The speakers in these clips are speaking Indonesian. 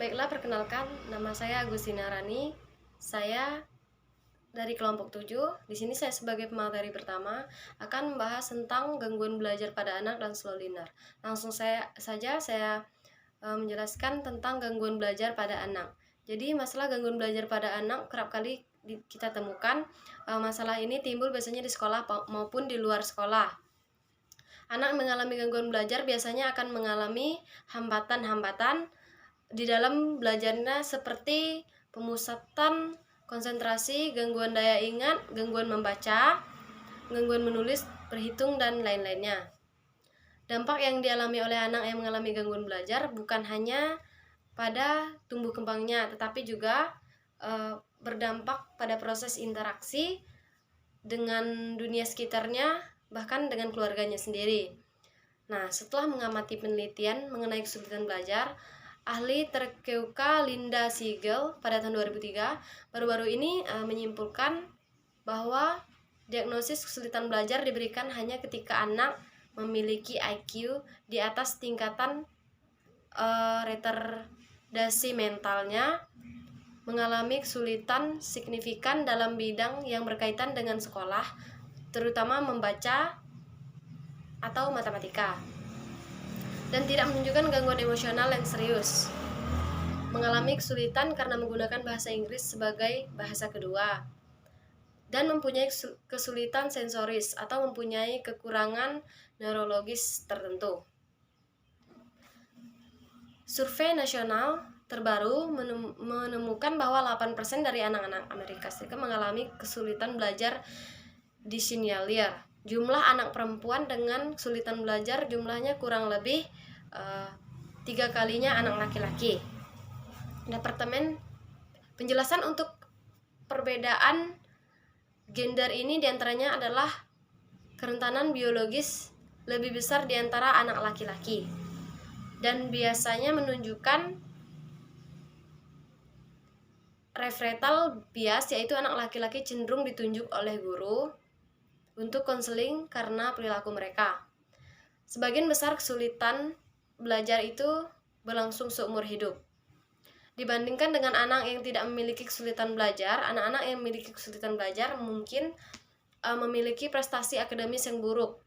Baiklah, perkenalkan, nama saya Agustina Rani. Saya dari kelompok 7. Di sini saya sebagai pemateri pertama akan membahas tentang gangguan belajar pada anak dan slow learner. Langsung saya menjelaskan tentang gangguan belajar pada anak. Jadi masalah gangguan belajar pada anak kerap kali kita temukan. Masalah ini timbul biasanya di sekolah maupun di luar sekolah. Anak mengalami gangguan belajar biasanya akan mengalami hambatan-hambatan di dalam belajarnya seperti pemusatan konsentrasi, gangguan daya ingat, gangguan membaca, gangguan menulis, berhitung, dan lain-lainnya. Dampak yang dialami oleh anak yang mengalami gangguan belajar bukan hanya pada tumbuh kembangnya, tetapi juga berdampak pada proses interaksi dengan dunia sekitarnya, bahkan dengan keluarganya sendiri. Nah, setelah mengamati penelitian mengenai kesulitan belajar, ahli terkeuka Linda Siegel pada tahun 2003 baru-baru ini menyimpulkan bahwa diagnosis kesulitan belajar diberikan hanya ketika anak memiliki IQ di atas tingkatan retardasi mentalnya, mengalami kesulitan signifikan dalam bidang yang berkaitan dengan sekolah, terutama membaca atau matematika, dan tidak menunjukkan gangguan emosional yang serius, mengalami kesulitan karena menggunakan bahasa Inggris sebagai bahasa kedua, dan mempunyai kesulitan sensoris atau mempunyai kekurangan neurologis tertentu. Survei nasional terbaru menemukan bahwa 8% dari anak-anak Amerika Serikat mengalami kesulitan belajar disinyalir. Jumlah anak perempuan dengan kesulitan belajar jumlahnya kurang lebih 3 kalinya anak laki-laki. Departemen penjelasan untuk perbedaan gender ini diantaranya adalah kerentanan biologis lebih besar di antara anak laki-laki, dan biasanya menunjukkan referral bias, yaitu anak laki-laki cenderung ditunjuk oleh guru untuk konseling karena perilaku mereka. Sebagian besar kesulitan belajar itu berlangsung seumur hidup. Dibandingkan dengan anak yang tidak memiliki kesulitan belajar, anak-anak yang memiliki kesulitan belajar mungkin memiliki prestasi akademis yang buruk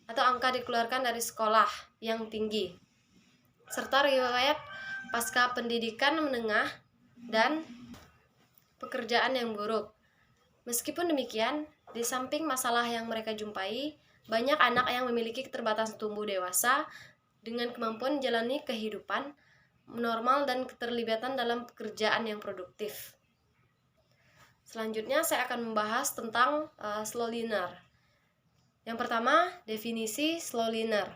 atau angka dikeluarkan dari sekolah yang tinggi, serta riwayat pasca pendidikan menengah dan pekerjaan yang buruk. Meskipun demikian, di samping masalah yang mereka jumpai, banyak anak yang memiliki keterbatasan tumbuh dewasa dengan kemampuan menjalani kehidupan normal dan keterlibatan dalam pekerjaan yang produktif. Selanjutnya saya akan membahas tentang slow learner. Yang pertama, definisi slow learner.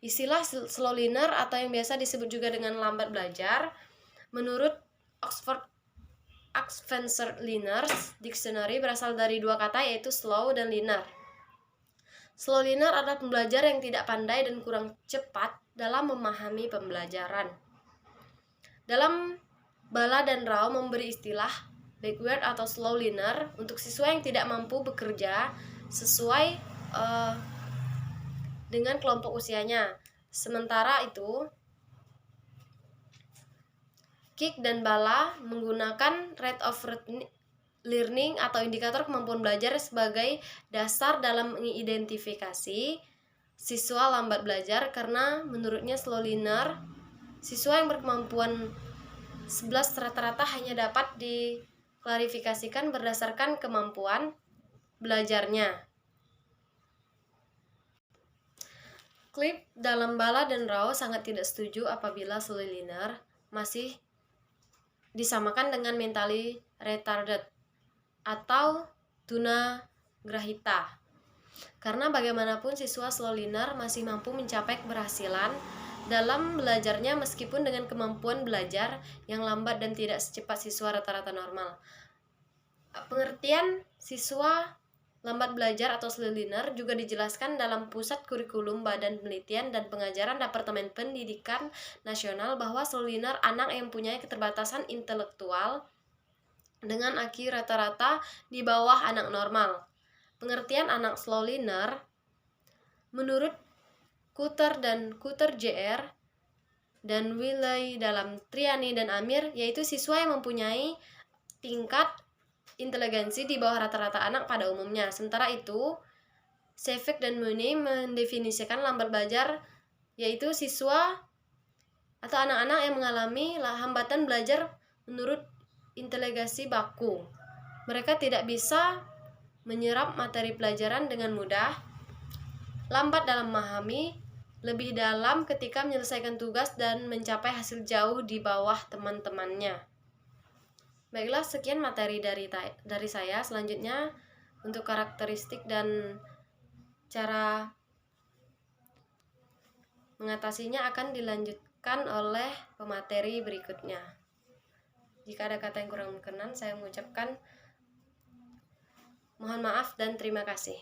Istilah slow learner atau yang biasa disebut juga dengan lambat belajar, menurut Oxford Learners Dictionary berasal dari dua kata, yaitu slow dan learner. Slow learner adalah pembelajar yang tidak pandai dan kurang cepat dalam memahami pembelajaran. Dalam Bala dan Rao memberi istilah backward atau slow learner untuk siswa yang tidak mampu bekerja sesuai dengan kelompok usianya. Sementara itu, Kick dan Bala menggunakan rate of learning atau indikator kemampuan belajar sebagai dasar dalam mengidentifikasi siswa lambat belajar, karena menurutnya slow learner, siswa yang berkemampuan 11 rata-rata hanya dapat diklarifikasikan berdasarkan kemampuan belajarnya. Clip dalam Bala dan Rao sangat tidak setuju apabila slow learner masih disamakan dengan mentally retarded atau tunagrahita, karena bagaimanapun siswa slow learner masih mampu mencapai keberhasilan dalam belajarnya meskipun dengan kemampuan belajar yang lambat dan tidak secepat siswa rata-rata normal. Pengertian siswa lambat belajar atau slow learner juga dijelaskan dalam Pusat Kurikulum Badan Penelitian dan Pengajaran Departemen Pendidikan Nasional bahwa slow learner anak yang mempunyai keterbatasan intelektual dengan IQ rata-rata di bawah anak normal. Pengertian anak slow learner menurut Kutter dan Kutter Jr. dan Willy dalam Triani dan Amir, yaitu siswa yang mempunyai tingkat inteligensi di bawah rata-rata anak pada umumnya. Sementara itu, Sheffield dan Mooney mendefinisikan lambat belajar yaitu siswa atau anak-anak yang mengalami hambatan belajar menurut inteligensi baku. Mereka tidak bisa menyerap materi pelajaran dengan mudah, lambat dalam memahami, lebih dalam ketika menyelesaikan tugas, dan mencapai hasil jauh di bawah teman-temannya. Baiklah, sekian materi dari saya. Selanjutnya untuk karakteristik dan cara mengatasinya akan dilanjutkan oleh pemateri berikutnya. Jika ada kata yang kurang berkenan, saya mengucapkan mohon maaf dan terima kasih.